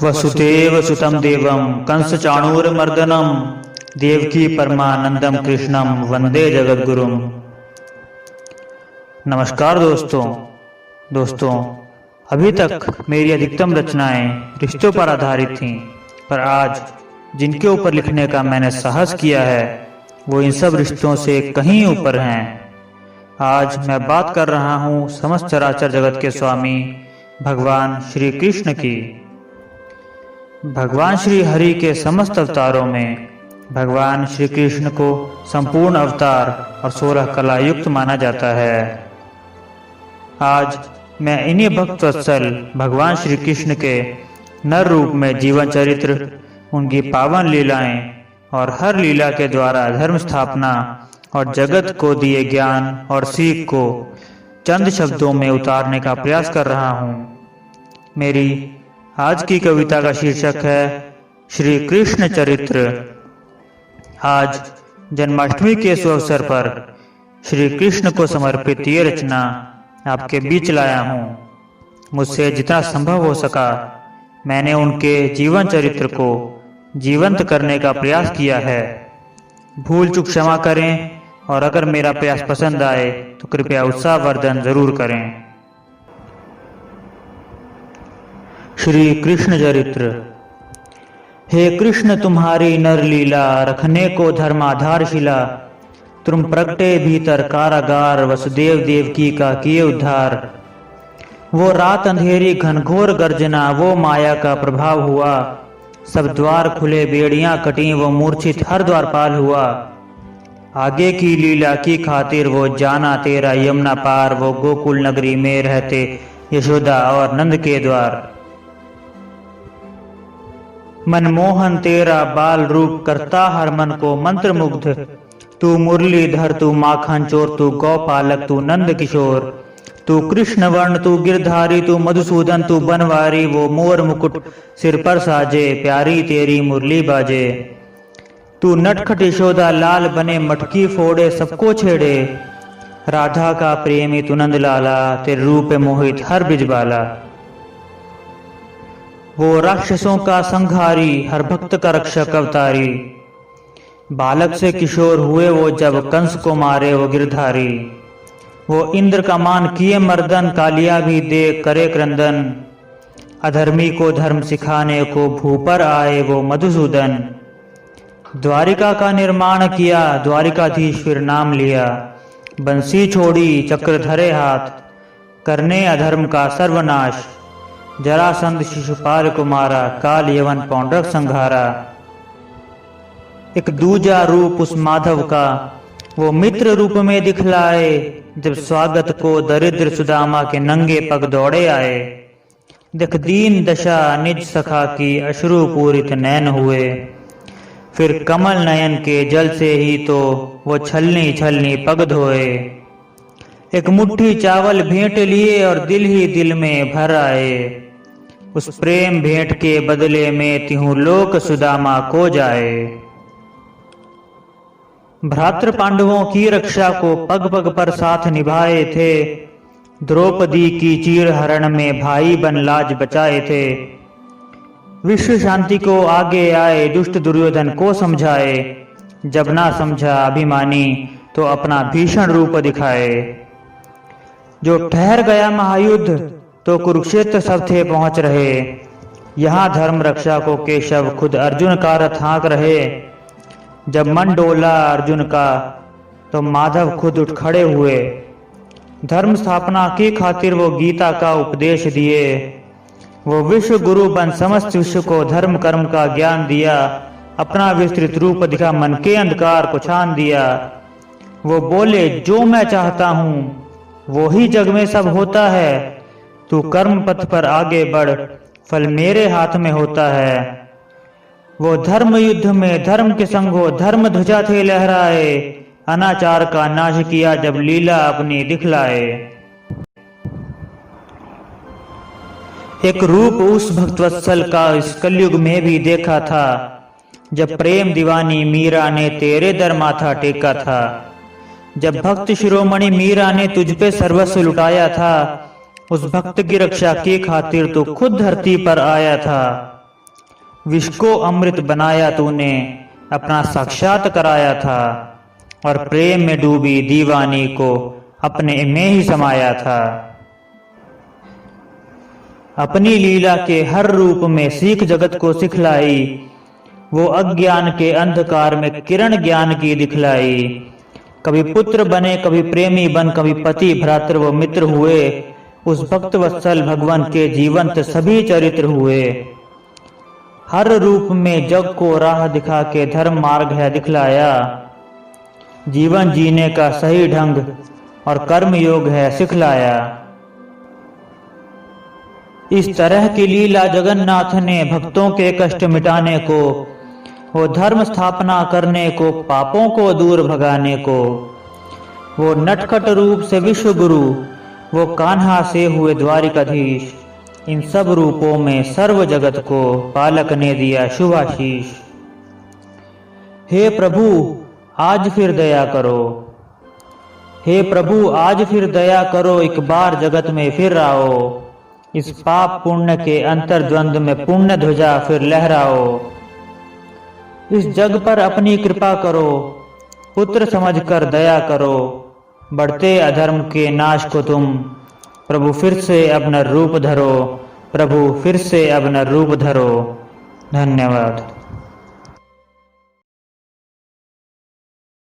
वसुदेव सुतं देवं कंस चाणूरमर्दनम देवकी परमानंदम कृष्णम वंदे जगद्गुरुम। नमस्कार दोस्तों अभी तक मेरी अधिकतम रचनाएं रिश्तों पर आधारित थीं, पर आज जिनके ऊपर लिखने का मैंने साहस किया है वो इन सब रिश्तों से कहीं ऊपर हैं। आज मैं बात कर रहा हूँ समस्त चराचर जगत के स्वामी भगवान श्री कृष्ण की। भगवान श्री हरि के समस्त अवतारों में भगवान श्री कृष्ण को संपूर्ण अवतार और 16 कला युक्त माना जाता है। आज मैं इन्हीं भक्त वत्सल भगवान श्री कृष्ण के नर रूप में जीवन चरित्र, उनकी पावन लीलाएं और हर लीला के द्वारा धर्म स्थापना और जगत को दिए ज्ञान और सीख को चंद शब्दों में उतारने का प्रयास कर रहा हूँ। मेरी आज की कविता का शीर्षक है श्री कृष्ण चरित्र। आज जन्माष्टमी के शुभ अवसर पर श्री कृष्ण को समर्पित ये रचना आपके बीच लाया हूँ। मुझसे जितना संभव हो सका मैंने उनके जीवन चरित्र को जीवंत करने का प्रयास किया है। भूल चूक क्षमा करें और अगर मेरा प्रयास पसंद आए तो कृपया उत्साहवर्धन जरूर करें। श्री कृष्ण चरित्र। हे कृष्ण तुम्हारी नर लीला रखने को धर्माधारशिला, तुम प्रगटे भीतर कारागार वसुदेव देवकी का किए उद्धार। वो रात अंधेरी घनघोर गर्जना वो माया का प्रभाव हुआ, सब द्वार खुले बेड़ियां कटी वो मूर्छित हर द्वारपाल हुआ। आगे की लीला की खातिर वो जाना तेरा यमुना पार, वो गोकुल नगरी में रहते यशोदा और नंद के द्वार। मनमोहन तेरा बाल रूप करता हर मन को मंत्र मुग्ध, तू मुरलीधर तू माखन चोर तू गौपालक तू नंद किशोर। तू कृष्ण वर्ण तू गिरधारी तू मधुसूदन तू बनवारी, वो मोर मुकुट सिर पर साजे प्यारी तेरी मुरली बाजे। तू नटखट यशोदा लाल बने मटकी फोड़े सबको छेड़े, राधा का प्रेमी तू नंद लाला तेरे रूप मोहित हर बिजबाला। वो राक्षसों का संहारी हर भक्त का रक्षक अवतारी, बालक से किशोर हुए वो जब कंस को मारे वो गिरधारी। वो इंद्र का मान किए मर्दन कालिया भी दे करे क्रंदन, अधर्मी को धर्म सिखाने को भूपर आए वो मधुसूदन। द्वारिका का निर्माण किया द्वारिकाधीश फिर नाम लिया, बंसी छोड़ी चक्र धरे हाथ करने अधर्म का सर्वनाश। जरासंध शिशुपाल को मारा काल यवन पौंड्रक संघारा। एक दूजा रूप उस माधव का वो मित्र रूप में दिखलाए, जब स्वागत को दरिद्र सुदामा के नंगे पग दौड़े आए। देख दीन दशा निज सखा की अश्रु पूरित नैन हुए, फिर कमल नयन के जल से ही तो वो छलनी छलनी पग धोए। एक मुट्ठी चावल भेंट लिए और दिल ही दिल में भर आए, उस प्रेम भेंट के बदले में तिहु लोक सुदामा को जाए। भ्रातृ पांडवों की रक्षा को पग पग पर साथ निभाए थे, द्रौपदी की चीर हरण में भाई बन लाज बचाए थे। विश्व शांति को आगे आए दुष्ट दुर्योधन को समझाए, जब ना समझा अभिमानी तो अपना भीषण रूप दिखाए। जो ठहर गया महायुद्ध तो कुरुक्षेत्र सब थे पहुंच रहे, यहाँ धर्म रक्षा को केशव खुद अर्जुन का रथ हाँक रहे। जब मन डोला अर्जुन का तो माधव खुद उठ खड़े हुए, धर्म स्थापना की खातिर वो गीता का उपदेश दिए। वो विश्व गुरु बन समस्त विश्व को धर्म कर्म का ज्ञान दिया, अपना विस्तृत रूप दिखा मन के अंधकार को छान दिया। वो बोले जो मैं चाहता हूँ वो ही जग में सब होता है, तू कर्म पथ पर आगे बढ़ फल मेरे हाथ में होता है। वो धर्म युद्ध में धर्म के संग हो धर्म ध्वजा थे लहराए, अनाचार का नाश किया जब लीला अपनी दिखलाए। एक रूप उस भक्तवत्सल का इस कलयुग में भी देखा था, जब प्रेम दीवानी मीरा ने तेरे दर माथा टेका था। जब भक्त शिरोमणि मीरा ने तुझ पे सर्वस्व लुटाया था, उस भक्त की रक्षा की खातिर तू खुद धरती पर आया था। विष को अमृत बनाया तूने, अपना साक्षात कराया था, और प्रेम में डूबी दीवानी को अपने में ही समाया था। अपनी लीला के हर रूप में सीख जगत को सिखलाई, वो अज्ञान के अंधकार में किरण ज्ञान की दिखलाई। कभी पुत्र बने, कभी प्रेमी बन, कभी पति भ्रातृ व मित्र हुए, उस भक्त वत्सल भगवान के जीवंत सभी चरित्र हुए। हर रूप में जग को राह दिखा के धर्म मार्ग है दिखलाया, जीवन जीने का सही ढंग और कर्म योग है सिखलाया। इस तरह की लीला जगन्नाथ ने भक्तों के कष्ट मिटाने को, वो धर्म स्थापना करने को, पापों को दूर भगाने को। वो नटखट रूप से विश्व गुरु, वो कान्हा से हुए द्वारिकाधीश, इन सब रूपों में सर्व जगत को पालक ने दिया शुभाशीष। हे प्रभु आज फिर दया करो, हे प्रभु आज फिर दया करो, एक बार जगत में फिर आओ। इस पाप पुण्य के अंतर द्वंद्व में पुण्य ध्वजा फिर लहराओ। इस जग पर अपनी कृपा करो, पुत्र समझकर दया करो, बढ़ते अधर्म के नाश को तुम प्रभु फिर से अपना रूप धरो, प्रभु फिर से अपना रूप धरो। धन्यवाद।